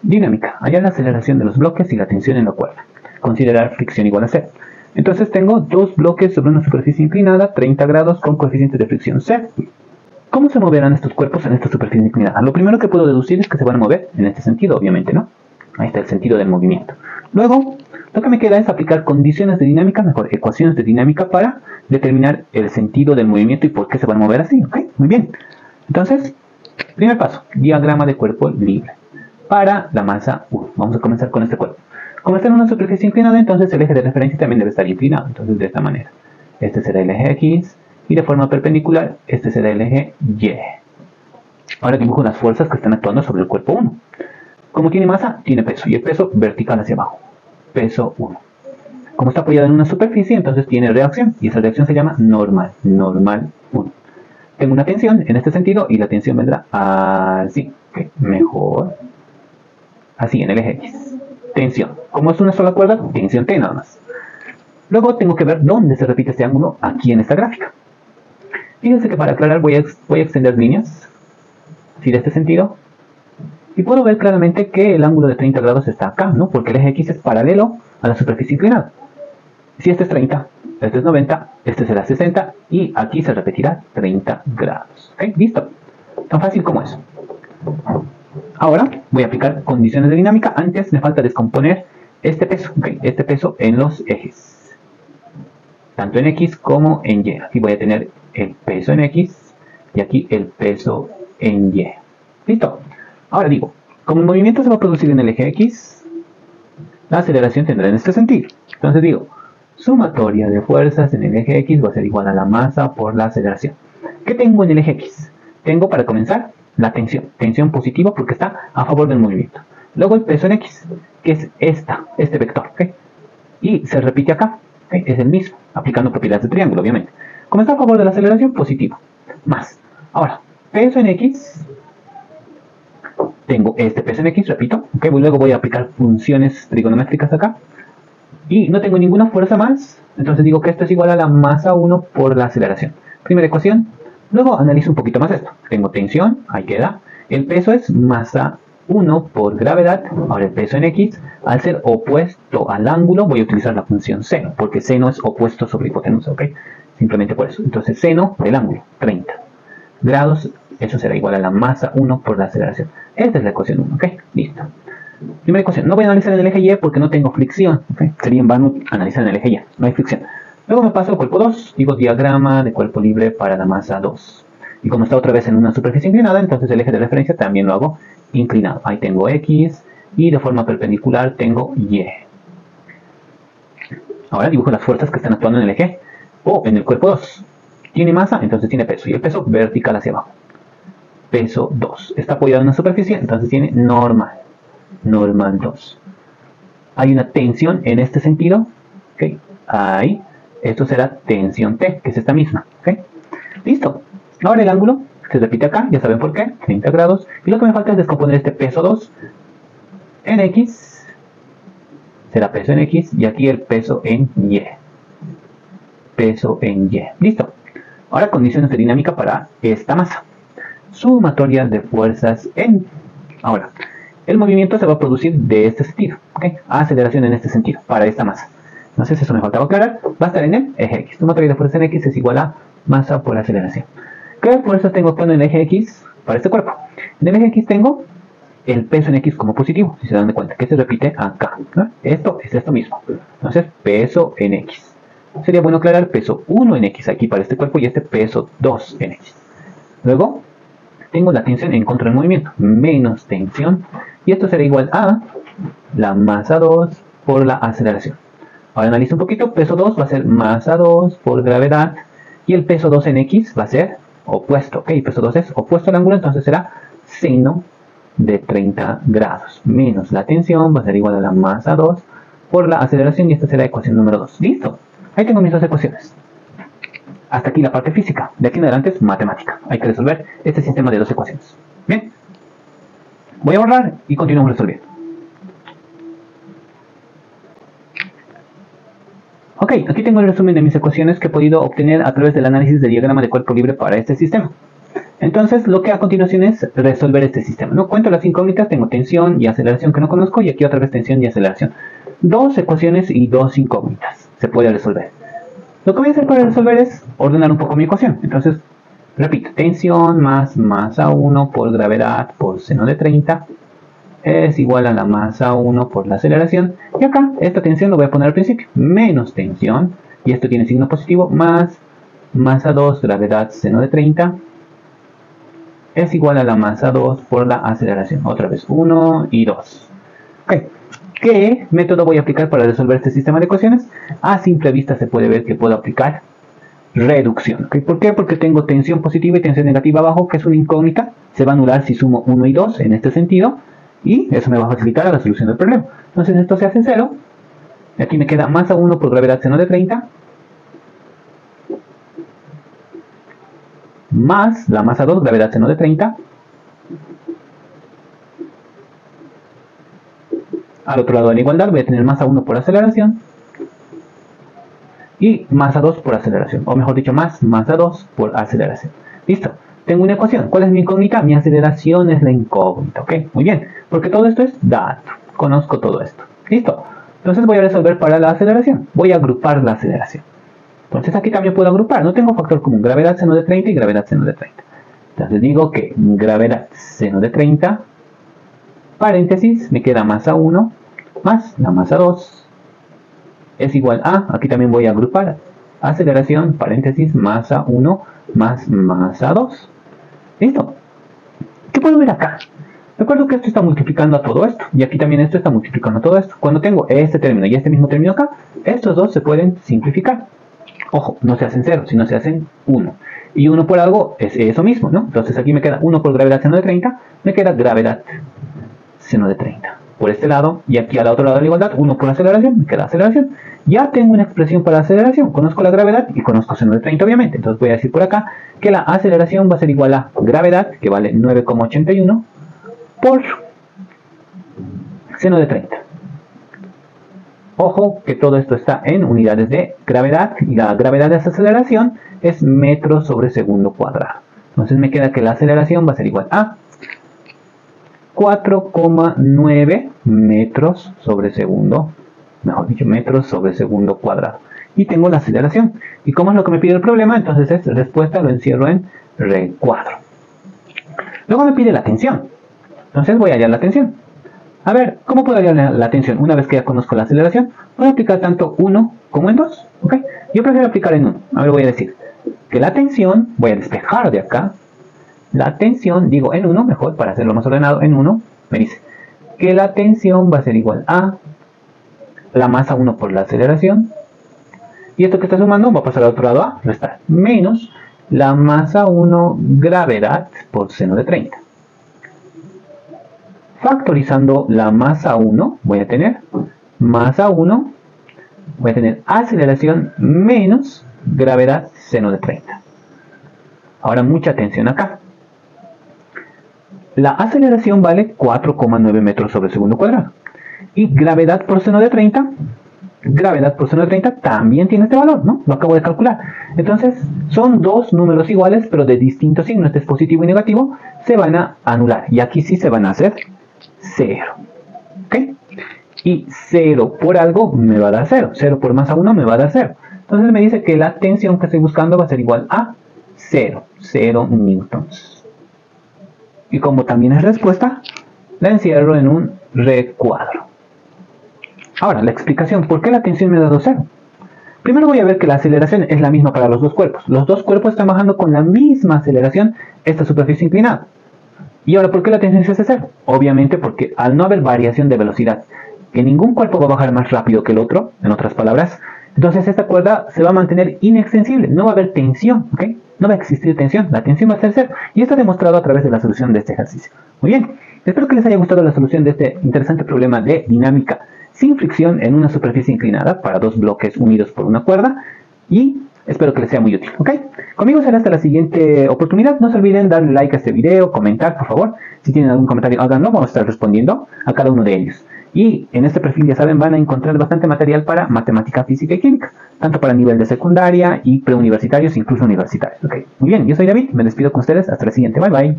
Dinámica. Hallar la aceleración de los bloques y la tensión en la cuerda. Considerar fricción igual a 0. Entonces tengo dos bloques sobre una superficie inclinada, 30 grados con coeficiente de fricción C. ¿Cómo se moverán estos cuerpos en esta superficie inclinada? Lo primero que puedo deducir es que se van a mover en este sentido, obviamente, ¿no? Ahí está el sentido del movimiento. Luego, lo que me queda es aplicar condiciones de dinámica, mejor, ecuaciones de dinámica para determinar el sentido del movimiento y por qué se van a mover así, ¿ok? Muy bien. Entonces, primer paso, diagrama de cuerpo libre para la masa 1. Vamos a comenzar con este cuerpo. Como está en una superficie inclinada, entonces el eje de referencia también debe estar inclinado. Entonces, de esta manera. Este será el eje X y de forma perpendicular, este será el eje Y. Ahora dibujo las fuerzas que están actuando sobre el cuerpo 1. Como tiene masa, tiene peso, y el peso vertical hacia abajo. Peso 1. Como está apoyado en una superficie, entonces tiene reacción, y esa reacción se llama normal. Normal 1. Tengo una tensión en este sentido, y la tensión vendrá así. Okay, mejor. Así, en el eje X. Tensión. Como es una sola cuerda, tensión T nada más. Luego tengo que ver dónde se repite este ángulo, aquí en esta gráfica. Fíjense que para aclarar voy a extender líneas, así de este sentido, y puedo ver claramente que el ángulo de 30 grados está acá, ¿no? Porque el eje X es paralelo a la superficie inclinada. Si este es 30, este es 90, este será 60, y aquí se repetirá 30 grados. ¿Ok? Listo. Tan fácil como eso. Ahora voy a aplicar condiciones de dinámica. Antes me falta descomponer este peso, ¿okay? Este peso en los ejes, tanto en X como en Y. Aquí voy a tener el peso en X y aquí el peso en Y. ¿Listo? Ahora digo, como el movimiento se va a producir en el eje X, la aceleración tendrá en este sentido. Entonces digo, sumatoria de fuerzas en el eje X va a ser igual a la masa por la aceleración. ¿Qué tengo en el eje X? Tengo, para comenzar, la tensión. Tensión positiva porque está a favor del movimiento. Luego el peso en X, que es este vector. ¿Okay? Y se repite acá. ¿Okay? Es el mismo, aplicando propiedades de triángulo, obviamente. Como está a favor de la aceleración, positivo. Más. Ahora, peso en X. Tengo este peso en X, repito. ¿Okay? Luego voy a aplicar funciones trigonométricas acá. Y no tengo ninguna fuerza más. Entonces digo que esto es igual a la masa 1 por la aceleración. Primera ecuación. Luego analizo un poquito más esto. Tengo tensión, ahí queda. El peso es masa 1 por gravedad. Ahora el peso en X, al ser opuesto al ángulo, voy a utilizar la función seno, porque seno es opuesto sobre hipotenusa, ¿ok? Simplemente por eso. Entonces seno del ángulo, 30 grados, eso será igual a la masa 1 por la aceleración. Esta es la ecuación 1, ¿ok? Listo. Primera ecuación. No voy a analizar en el eje Y porque no tengo fricción, ¿ok? Sería en vano analizar en el eje Y, no hay fricción. Luego me paso al cuerpo 2, digo diagrama de cuerpo libre para la masa 2. Y como está otra vez en una superficie inclinada, entonces el eje de referencia también lo hago inclinado. Ahí tengo X y de forma perpendicular tengo Y. Ahora dibujo las fuerzas que están actuando en el eje o en el cuerpo 2. Tiene masa, entonces tiene peso. Y el peso vertical hacia abajo. Peso 2. Está apoyado en una superficie, entonces tiene normal. Normal 2. Hay una tensión en este sentido. ¿Okay? Ahí. Esto será tensión T, que es esta misma. ¿Okay? Listo. Ahora el ángulo se repite acá, ya saben por qué, 30 grados. Y lo que me falta es descomponer este peso 2 en X. Será peso en X y aquí el peso en Y. Peso en Y. Listo. Ahora condiciones de dinámica para esta masa. Sumatoria de fuerzas en... Ahora, el movimiento se va a producir de este sentido. ¿Okay? Aceleración en este sentido, para esta masa. Entonces eso me faltaba aclarar. Va a estar en el eje X. Sumatoria de fuerzas en X es igual a masa por aceleración. ¿Qué fuerzas tengo actuando en el eje X para este cuerpo? En el eje X tengo el peso en X como positivo, si se dan cuenta, que se repite acá, ¿no? Esto es esto mismo. Entonces, peso en X. Sería bueno aclarar peso 1 en X aquí para este cuerpo y este peso 2 en X. Luego, tengo la tensión en contra del movimiento, menos tensión, y esto será igual a la masa 2 por la aceleración. Ahora analizo un poquito, peso 2 va a ser masa 2 por gravedad, y el peso 2 en X va a ser opuesto, ¿ok? Peso 2 es opuesto al ángulo, entonces será seno de 30 grados, menos la tensión va a ser igual a la masa 2 por la aceleración, y esta será la ecuación número 2. ¿Listo? Ahí tengo mis dos ecuaciones. Hasta aquí la parte física. De aquí en adelante es matemática. Hay que resolver este sistema de dos ecuaciones. Bien. Voy a borrar y continuamos resolviendo. Ok, aquí tengo el resumen de mis ecuaciones que he podido obtener a través del análisis del diagrama de cuerpo libre para este sistema. Entonces lo que a continuación es resolver este sistema. No cuento las incógnitas, tengo tensión y aceleración que no conozco y aquí otra vez tensión y aceleración. Dos ecuaciones y dos incógnitas. Se puede resolver. Lo que voy a hacer para resolver es ordenar un poco mi ecuación. Entonces, repito, tensión más masa 1 por gravedad por seno de 30 es igual a la masa 1 por la aceleración. Y acá, esta tensión lo voy a poner al principio. Menos tensión, y esto tiene signo positivo, más masa 2 gravedad seno de 30 es igual a la masa 2 por la aceleración. Otra vez, 1 y 2. Ok. ¿Qué método voy a aplicar para resolver este sistema de ecuaciones? A simple vista se puede ver que puedo aplicar reducción. ¿Okay? ¿Por qué? Porque tengo tensión positiva y tensión negativa abajo, que es una incógnita. Se va a anular si sumo 1 y 2 en este sentido. Y eso me va a facilitar la solución del problema. Entonces esto se hace 0. Y aquí me queda masa 1 por gravedad seno de 30. Más la masa 2 gravedad seno de 30. Al otro lado de la igualdad voy a tener masa 1 por aceleración y masa 2 por aceleración, o mejor dicho, más masa 2 por aceleración. Listo, tengo una ecuación. ¿Cuál es mi incógnita? Mi aceleración es la incógnita, ¿ok? Muy bien, porque todo esto es dato, conozco todo esto. Listo, entonces voy a resolver para la aceleración. Voy a agrupar la aceleración. Entonces aquí también puedo agrupar, no tengo factor común, gravedad seno de 30 y gravedad seno de 30. Entonces digo que gravedad seno de 30, paréntesis, me queda masa 1 más la masa 2 es igual a, aquí también voy a agrupar, aceleración, paréntesis, masa 1 más masa 2. ¿Listo? ¿Qué puedo ver acá? Recuerdo que esto está multiplicando a todo esto, y aquí también esto está multiplicando a todo esto. Cuando tengo este término y este mismo término acá, estos dos se pueden simplificar. Ojo, no se hacen 0, sino se hacen 1. Y 1 por algo es eso mismo, ¿no? Entonces aquí me queda 1 por gravedad seno de 30, me queda gravedad seno de 30. Por este lado, y aquí al otro lado de la igualdad, 1 por aceleración, me queda aceleración. Ya tengo una expresión para aceleración, conozco la gravedad y conozco seno de 30 obviamente. Entonces voy a decir por acá que la aceleración va a ser igual a gravedad, que vale 9,81, por seno de 30. Ojo que todo esto está en unidades de gravedad, y la gravedad de esa aceleración es metros sobre segundo cuadrado. Entonces me queda que la aceleración va a ser igual a 4,9 metros sobre segundo, mejor dicho, metros sobre segundo cuadrado. Y tengo la aceleración. ¿Y cómo es lo que me pide el problema? Entonces es respuesta, lo encierro en recuadro. Luego me pide la tensión. Entonces voy a hallar la tensión. A ver, ¿cómo puedo hallar la tensión? Una vez que ya conozco la aceleración, voy a aplicar tanto 1 como en 2. ¿Okay? Yo prefiero aplicar en 1. A ver, voy a decir que la tensión, voy a despejar de acá. La tensión, digo en 1, mejor para hacerlo más ordenado, en 1, me dice que la tensión va a ser igual a la masa 1 por la aceleración. Y esto que está sumando va a pasar al otro lado a restar. Menos la masa 1 gravedad por seno de 30. Factorizando la masa 1, voy a tener masa 1, voy a tener aceleración menos gravedad seno de 30. Ahora mucha atención acá. La aceleración vale 4,9 metros sobre segundo cuadrado. Y gravedad por seno de 30, también tiene este valor, ¿no? Lo acabo de calcular. Entonces, son dos números iguales, pero de distinto signo. Este es positivo y negativo, se van a anular. Y aquí sí se van a hacer 0. ¿Ok? Y 0 por algo me va a dar 0. 0 por masa 1 me va a dar 0. Entonces me dice que la tensión que estoy buscando va a ser igual a 0. 0 newtons. Y como también es respuesta, la encierro en un recuadro. Ahora, la explicación. ¿Por qué la tensión me ha dado 0? Primero voy a ver que la aceleración es la misma para los dos cuerpos. Los dos cuerpos están bajando con la misma aceleración esta superficie inclinada. Y ahora, ¿por qué la tensión se hace 0? Obviamente porque al no haber variación de velocidad, que ningún cuerpo va a bajar más rápido que el otro, en otras palabras, entonces esta cuerda se va a mantener inextensible, no va a haber tensión, ¿ok? No va a existir tensión, la tensión va a ser 0. Y esto demostrado a través de la solución de este ejercicio. Muy bien, espero que les haya gustado la solución de este interesante problema de dinámica sin fricción en una superficie inclinada para dos bloques unidos por una cuerda. Y espero que les sea muy útil, ¿ok? Conmigo será hasta la siguiente oportunidad. No se olviden darle like a este video, comentar, por favor. Si tienen algún comentario, háganlo, vamos a estar respondiendo a cada uno de ellos. Y en este perfil, ya saben, van a encontrar bastante material para matemática, física y química, tanto para nivel de secundaria y preuniversitarios, incluso universitarios. Ok, muy bien, yo soy David, me despido con ustedes, hasta la siguiente, bye bye.